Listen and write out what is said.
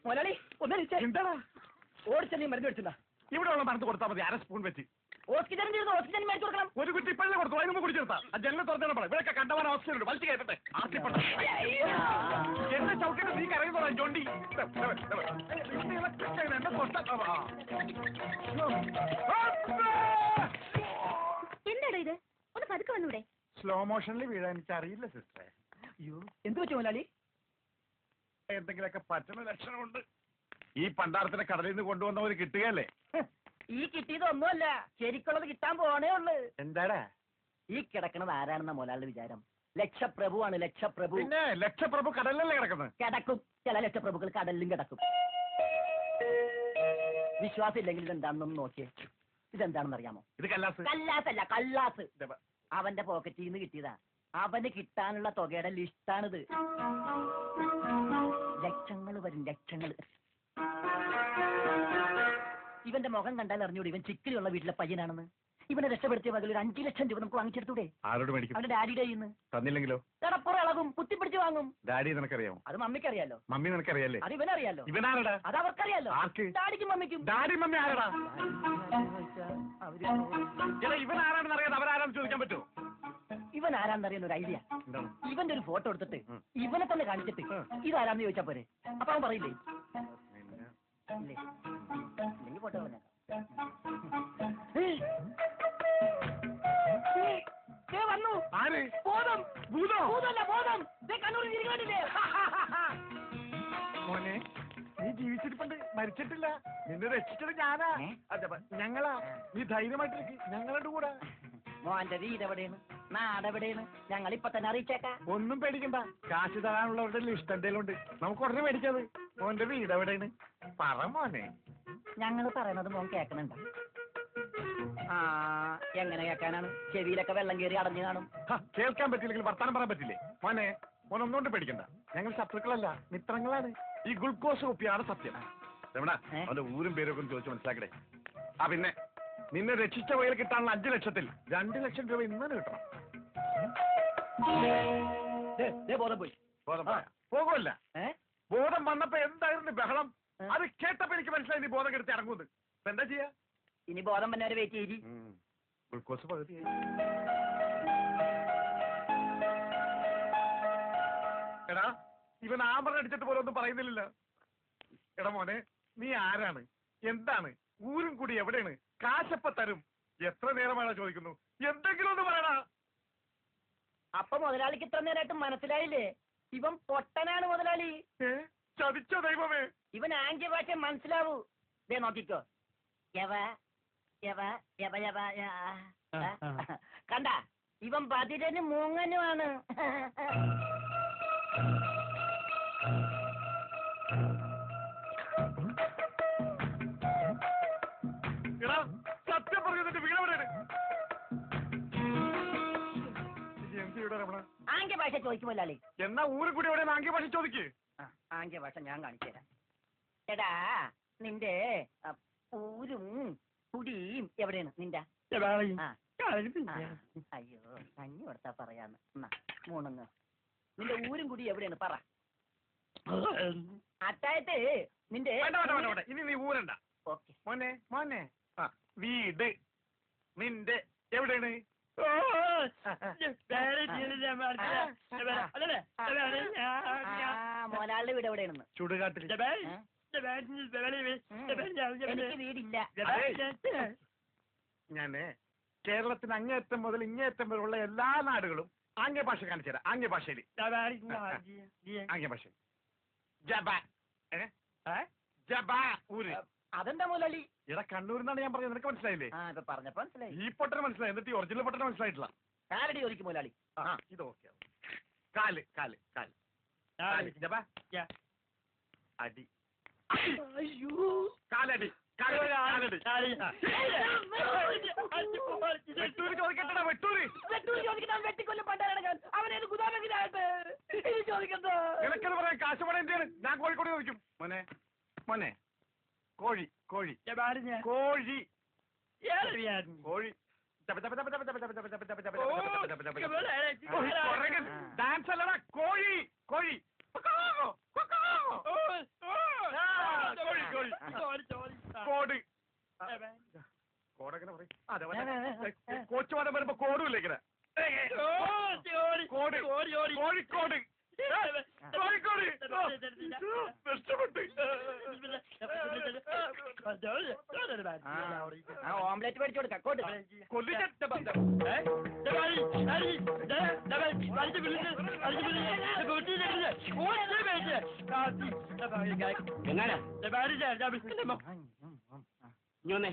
മുതലാളി എന്താണ് ഓടിച്ചെന്നീ മരുന്ന് വെച്ചിട്ടുണ്ടാ ഇവിടെ ഉള്ള മരുന്ന് കൊടുത്താൽ മതി 1/2 സ്പൂൺ വെച്ച് ഓക്സിജൻ ഓക്സിജൻ മേടിച്ചു കൊടുക്കണം ഒരു കുറ്റി ഇപ്പഴേ കൊടുത്തു അതിന് മുമ്പ് കുടിച്ചെടുത്താ ജനൽ തുറന്നു പറ ഇവിടെയൊക്കെ കണ്ടവാൻ ഓക്സിജൻ ഉണ്ട് വലിച്ചു കയറ്റട്ടെ എന്നെ ചവിട്ടിട്ട് നീ കരയുന്നതാ ജോണ്ടി എന്താടോ ഇത് ഒന്ന് പതുക്കെ വന്നൂടെ സ്ലോ മോഷനിൽ വീഴാൻ എനിക്ക് അറിയില്ല സിസ്റ്ററെ അയ്യോ എന്ത് പറ്റും മുതലാളി എന്തെങ്കിലുമൊക്കെ പറ്റുന്ന ലക്ഷണമുണ്ട് ഈ പണ്ടാരത്തിനെ കടലിൽ നിന്ന് കൊണ്ടുവന്നവര് കിട്ടുകയല്ലേ ഈ കിട്ടിയതൊന്നുമല്ല ശരിക്കുള്ളത് കിട്ടാൻ പോണേ ഉള്ളു എന്താടാ ഈ കിടക്കണത് ആരാണെന്ന മുതലാളിയുടെ വിചാരം ലക്ഷപ്രഭുവാണ് ലക്ഷപ്രഭു പിന്നെ ലക്ഷപ്രഭു കടലിലല്ലേ കിടക്കുന്നത് കിടക്കും ചില ലക്ഷപ്രഭുക്കൾ കടലിലും കിടക്കും വിശ്വാസം ഇല്ലെങ്കിൽ ഇതെന്താണെന്നൊന്ന് നോക്കിയേ ഇതെന്താണെന്ന് അറിയാമോ ഇത് കല്ലാസ് കല്ലാസല്ല കല്ലാസ് അവന്റെ പോക്കറ്റിൽ നിന്ന് കിട്ടിയതാ അവന് കിട്ടാനുള്ള തുകയുടെ ലിസ്റ്റാണിത് ലക്ഷങ്ങൾ വരും ലക്ഷങ്ങൾ ഇവന്റെ മുഖം കണ്ടാൽ അറിഞ്ഞൂടെ ഇവൻ ചിക്കിലുള്ള വീട്ടിലെ പയ്യനാണെന്ന് ഇവനെ രക്ഷപ്പെടുത്തിയ പകൽ ഒരു 5 ലക്ഷം രൂപ നമുക്ക് വാങ്ങിച്ചെടുത്തൂടെ ആരോട് മേടിക്കും അവന്റെ ഡാഡിയുടെ കയ്യിൽ നിന്ന് തന്നില്ലെങ്കിലോ കടപ്പുറം ഇളകും കുത്തിപ്പിടിച്ച് വാങ്ങും ഡാഡി നിനക്കറിയാമോ അത് മമ്മിക്ക് അറിയാലോ മമ്മി നിനക്കറിയാലേ അത് ഇവനറിയാലോ ഇവനാരടാ അത് അവർക്കറിയാലോ ആർക്ക് ഡാഡിക്കും മമ്മിക്കും ഡാഡി മമ്മി ആരടാ ഇവൻ ആരാണെന്ന് അറിയാതെ അവരാരാന്ന് ചോദിക്കാൻ പറ്റുമോ ഇവൻ ആരാന്നറിയാൻ ഒരു ഐഡിയ എന്താണ് ഇവന്റെ ഒരു ഫോട്ടോ എടുത്തിട്ട് ഇവനെ തന്നെ കാണിച്ചിട്ട് ഇതാരാന്ന് ചോദിച്ചാ പോരെ അപ്പൊ അവൻ പറയില്ലേ ഇല്ലേ ഇല്ലെങ്കിൽ ഫോട്ടോ പറഞ്ഞേക്കാം വന്നു ആര് ബോധം ഭൂതോ ഭൂതമല്ല ബോധം കണ്ണൂരിൽ ഇരിക്കണ്ടില്ലേ മോനെ നീ ജീവിച്ചിരിപ്പുണ്ട് മരിച്ചിട്ടില്ല നിന്നെ രക്ഷിച്ചത് ഞാനാ ഞങ്ങളാ നീ ധൈര്യമായിട്ടിരിക്കും ഞങ്ങളുടെ കൂടെ മോന്റെ വീട് എവിടെയാണ് നാടെവിടെയാണ് ഞങ്ങൾ ഇപ്പൊ തന്നെ അറിയിച്ചേക്കാം ഒന്നും പേടിക്കണ്ട കാശ് തരാനുള്ളവരുടെ ലിസ്റ്റ് എന്തെങ്കിലും ഉണ്ട് നമുക്ക് ഉടനെ മേടിക്കാത് മോന്റെ വീട് എവിടെയാണ് പറ മോനെ ഞങ്ങൾ പറയണത് മോൻ കേൾക്കണുണ്ടോ ആ എങ്ങനെ കേൾക്കാനാണ് ചെവിയിലൊക്കെ വെള്ളം കയറി അടഞ്ഞു കാണും കേൾക്കാൻ പറ്റില്ലെങ്കിൽ വർത്താനം പറയാൻ പറ്റില്ലേ മോനെ മോൻ ഒന്നുകൊണ്ട് പേടിക്കണ്ട ഞങ്ങൾ ശത്രുക്കളല്ല മിത്രങ്ങളാണ് ഈ ഗ്ലൂക്കോസ് കുപ്പിയാണ് സത്യം എവിടാ അവന്റെ ഊരും പേരൊക്കെ ഒന്ന് ചോദിച്ചു മനസ്സിലാക്കടേ ആ പിന്നെ നിന്നെ രക്ഷിച്ച വകയിൽ കിട്ടാനുള്ള 5 ലക്ഷത്തിൽ 2 ലക്ഷം രൂപ ഇന്നലെ കിട്ടണം ബോധം പോയി ബോധം പോകുമല്ല ബോധം വന്നപ്പോ എന്തായിരുന്നു ബഹളം അത് കേട്ടപ്പോ എനിക്ക് മനസ്സിലായി നീ ബോധം കെടുത്ത് ഇറങ്ങുന്നത് ഇപ്പൊ എന്താ ചെയ്യാ ഇനി ബോധം തന്നെ വരെ വെയിറ്റ് ചെയ്തി ഗ്ലൂക്കോസ് പകുതി എടാ ഇവൻ ആമറ അടിച്ചിട്ട് പോലെ ഒന്നും പറയുന്നില്ലല്ലോ എടാ മോനെ നീ ആരാണ് എന്താണ് ഊരും കൂടി എവിടെയാണ് കാശപ്പ തരും എത്ര നേരമാണ് ചോദിക്കുന്നു എന്തെങ്കിലും ഒന്ന് പറയടാ അപ്പൊ മുതലാളിക്ക് ഇത്ര നേരമായിട്ട് മനസ്സിലായില്ലേ ഇവൻ പൊട്ടനാണ് മുതലാളി ചതിച്ചോ ദൈവമേ ഇവൻ ആംഗ്യ ഭാഷ മനസ്സിലാവൂ ദേ നോക്കിക്കോ യവ യവ യവ യവ കണ്ട ഇവൻ ബദിരനും മൂങ്ങനുമാണ് എടാ സത്യം പറഞ്ഞതിന്റെ വീടെവിടെയാണ് ആംഗ്യ ഭാഷ ചോദിക്കും മുതലാളി എന്നാ ഊരും കൂടി എവിടെ ആംഗ്യ ഭാഷ ചോദിക്ക് ആംഗ്യ ഭാഷ ഞാൻ കാണിച്ചു തരാം എടാ നിന്റെ ഊരും കുടിയും എവിടെയാണ് നിന്റെ അയ്യോ കഞ്ഞി കൊടുത്താ പറയാന്ന് മൂണങ്ങ് നിന്റെ ഊരും കുടി എവിടെയാണ് പറ അത്തായത് നിന്റെ ഇനി നീ ഊരണ്ട ഓക്കെ മോനെ മോനെ വീട് നിന്റെ എവിടെയാണ് മോലാളുടെ വീട് എവിടെയാണെന്ന് ചുടുകാട്ടിൽ എനിക്ക് വീടില്ല ഞാന് കേരളത്തിന് അങ്ങേയറ്റം മുതൽ ഇങ്ങേയറ്റം വരെയുള്ള എല്ലാ നാടുകളും ആംഗ്യ ഭാഷ കാണിച്ചു തരാം ആംഗ്യ ഭാഷയിൽ ആംഗ്യ ഭാഷ ഊര് അതെന്താ മുതലാളി ഇവിടെ കണ്ണൂരിന്നാണ് ഞാൻ പറഞ്ഞത് നിനക്ക് മനസ്സിലായില്ലേ പറഞ്ഞപ്പോ മനസ്സിലായി ഈ പൊട്ടന് മനസ്സിലായി എന്നിട്ട് ഒറിജിനൽ പൊട്ടന് മനസ്സിലായിട്ടില്ല കാലടി ചോദിക്കും മുതലാളി ഇത് ഓക്കെ കാല് കാല് കാല് അടി കാലടി വെട്ടൂര് ചോദിക്കട്ടെ വെട്ടൂര് വെട്ടിക്കൊല്ലും പണ്ടാണ് അവനേത് ഗുദാമെങ്കിലായിട്ട് ചോദിക്കണ്ടോ നിനക്കെന്ന് പറയാൻ കാശുപണ എന്റെയാണ് ഞാൻ കോഴിക്കോട് ചോദിക്കും മോനെ മോനെ കോഴി കോഴി കോഴി കോഴി ഡാൻസ് അല്ലടാ, കോഴി കോഴി കോട് കോടെങ്ങനെ പറയും? കോച്ചുവാദം വരുമ്പോ കോടുമില്ല ഇങ്ങനെ. കോട് കോഴിക്കോട് കോഴിക്കോട് ഓംലെറ്റ് മേടിച്ചു കൊടുക്കാം കോട്ട് എങ്ങാനാ ഇനി വന്നേ